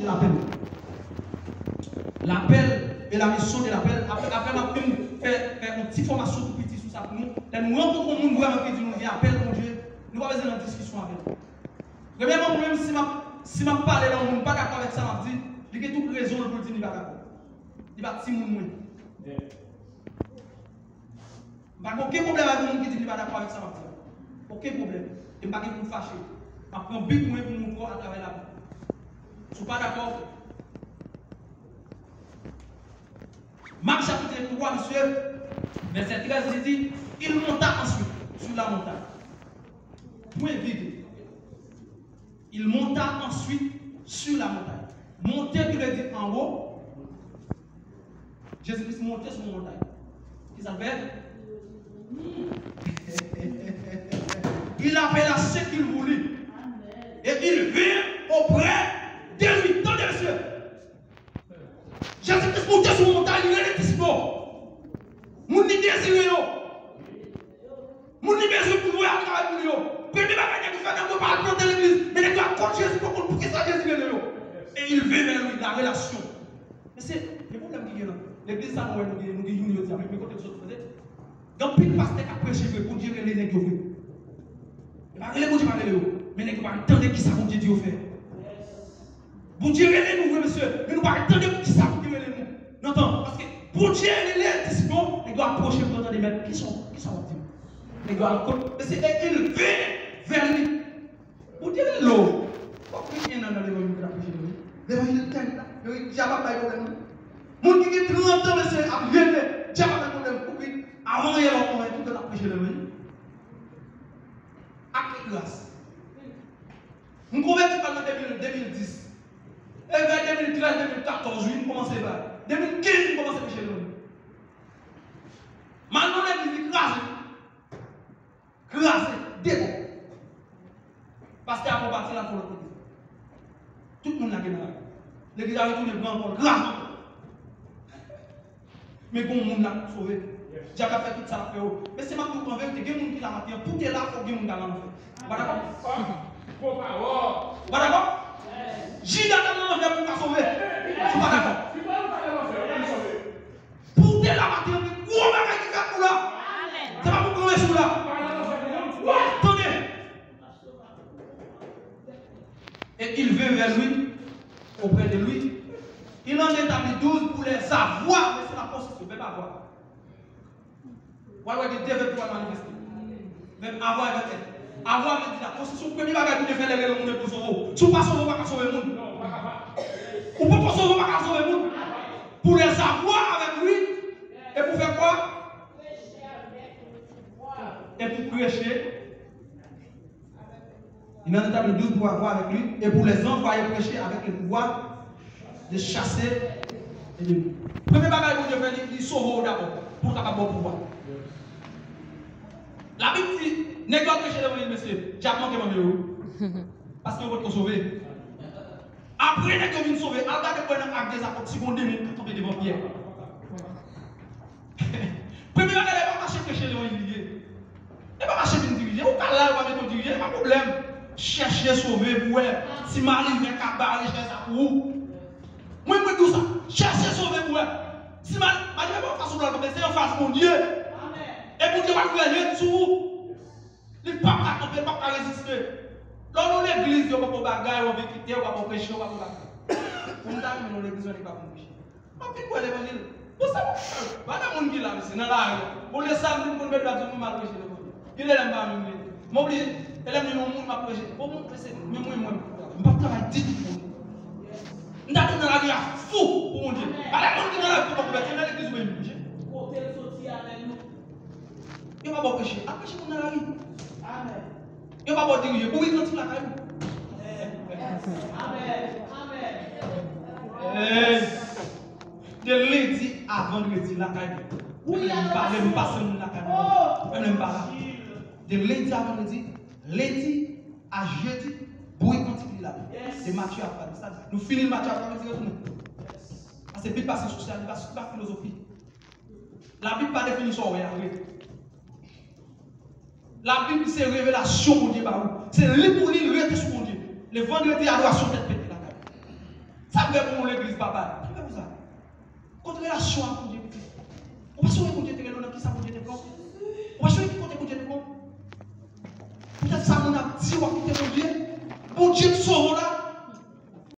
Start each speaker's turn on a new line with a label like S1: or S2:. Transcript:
S1: l'appel. L'appel et la mission de l'appel. Après, nous faire une petite formation tout petit sur ça pour nous. Nous rencontrons un monde vraiment qui dit nous vient appel, mon Dieu. Nous pas besoin de discussion avec nous. Premièrement, moi-même, si je parle dans le monde, pas d'accord avec ça, je dis, il y a toute raison pour dire qu'il n'est pas d'accord. Il va petit monde. Je n'ai aucun problème avec le monde qui dit qu'il n'est pas d'accord avec ça, je dis. Aucun problème. Et je ne vais pas vous fâcher. Je prends but pour mon corps à travers la vie. Je ne suis pas d'accord. Marc chapitre 3, monsieur, verset 13, il dit, il monta ensuite sur la montagne. Point vide. Il monta ensuite sur la montagne. Monter, il veut dire en haut. Jésus-Christ montait sur la montagne. Qui s'appelle il appela ce qu'il voulut. Et il vint auprès de lui. Tendez le ciel. Jésus-Christ montait sur la montagne, il est ici. Mon ni désiré. Mon ni besoin pour voir à travers nous. Premier bagage qui fait qu'on ne parle pas de l'église, mais les gars contre Jésus pour qui ça Jésus est là. Et il veut vers lui la relation. Mais c'est le problème qui est là. L'église ça nous nous dit avec mes côtés de autres faisait. Donc puis pasteur qui a prêché pour dire les nègres vrai. Et pas les bon Dieu parler mais nègres pas attendre qui ça bon Dieu dit au fait. Bon Dieu les nous monsieur, mais nous pas attendre qui ça bon Dieu les nous. Non parce que pour Dieu les disciples, ils doivent approcher pour entendre des maîtres qui sont mais c'est il vient vers lui. Pour dire l'eau. Pourquoi il y a dans l'évangile de la péché de lui? L'évangile de Diable n'a pas de problème. Mon qui est 30 ans, monsieur, a venu, Diable n'a pas de problème. Pourquoi avant il y a longtemps, tout a péché de lui. À quelle grâce? Nous convertis pendant 2010. Et vers 2013, 2014, nous commençons à 2015, nous commençons à pécher de lui. Maintenant, l'église est grâce. Grâce, dégo. Parce qu'il y a un parti là pour le côté. Tout le monde l'a gagné. L'église a retourné le grand pour grâce. Mais bon, le monde l'a sauvé. Dieu a fait tout ça. Mais c'est ma tout en vérité. Il y a des gens qui l'a maté. Pour que là, il faut que les gens l'ont fait. D'accord? D'accord? J'ai d'abord l'envers pour la sauver. Je suis pas d'accord. Pour que là, maté, il y a un qui fait pour là. C'est pas pour que sur là. Attendez. Et il vint vers lui, auprès de lui. Il en établit 12 pour les savoir, mais c'est la force qui ne peut pas voir. Voilà, il devait pouvoir manifester. Même avoir avec elle. Avoir, il dit la constitution, premier bagage qui fait les règles, on est pour sauver. Si vous ne pas sauver, on ne va pas sauver le monde. Ou pour pas sauver, on ne va pas sauver le monde. Pour les avoir avec lui, et pour faire quoi? Et pour prêcher. Il en établit 12 pour avoir avec lui et pour les envoyer prêcher avec le pouvoir de chasser l'ennemi. Premier bagage que Dieu fait, il sauve d'abord pour capable de pouvoir. La Bible dit, n'est pas prêcher devant les messieurs, j'ai manqué mon bureau. Parce que vous êtes sauvé. Après, n'est que vous sauver, regardez pour un acte des apôtres, si vous devez tomber devant Pierre. Premier bagage, il va marcher prêcher devant les messieurs. Il va marcher pour diriger. Ou pas là, il va mettre diriger, pas de problème. Chercher sauver pour elle. Si Marie vient qu'à barrer, chercher ça pour vous. Moi, je dis ça. Chercher sauver pour elle. Si Marie ne va pas faire ça, c'est en face mon Dieu. Et pour Dieu va vous aider sur vous. Il ne peut pas résister. Dans l'église, il n'y a pas de bagaille, on va quitter, on va pas prêcher, on va pas faire. Pour nous, dans l'église, on n'est pas pour prêcher. On va quoi l'évangile? Vous savez, voilà mon Dieu là, c'est dans la rue. Pour les samedis, pour mettre la zone, mal prêcher. Il est là, je m'oublie. Elle a mis mon monde, m'a prêché. Pour mon prêcher, mais moi, je ne vais pas travailler dit pour nous. Je vais dans la vie à fou pour mon Dieu. Alors, on est dans la vie pour prêcher, dans l'église, je vais prêcher. Il ne va pas prêcher. Après, je suis dans la vie. Il ne va pas diriger. Pour y rentrer la caille. Amen. De lundi à vendredi, la caille. Oui, je ne passe pas la caille. Je ne passe pas. De lundi à vendredi. Lundi à jeudi, bruit continue là. C'est Matthieu à faire. Nous finissons Matthieu à faire, nous retournons. Parce que la Bible passe social, il passe la philosophie. La Bible pas définition réelle. La Bible c'est révélation pour Dieu. C'est lui pour lui, le sur mon Dieu. Le vendredi, adoration tête pété la caille. Ça veut pour l'église, papa. Ça veut pour ça. Contre relation avec Dieu. On va sauver Dieu de l'honneur qui ça pour Dieu de bon. On va sauver qui compte Dieu de bon. Peut-être ça, on a dit, on va quitter mon Dieu. Bon Dieu, sauve là.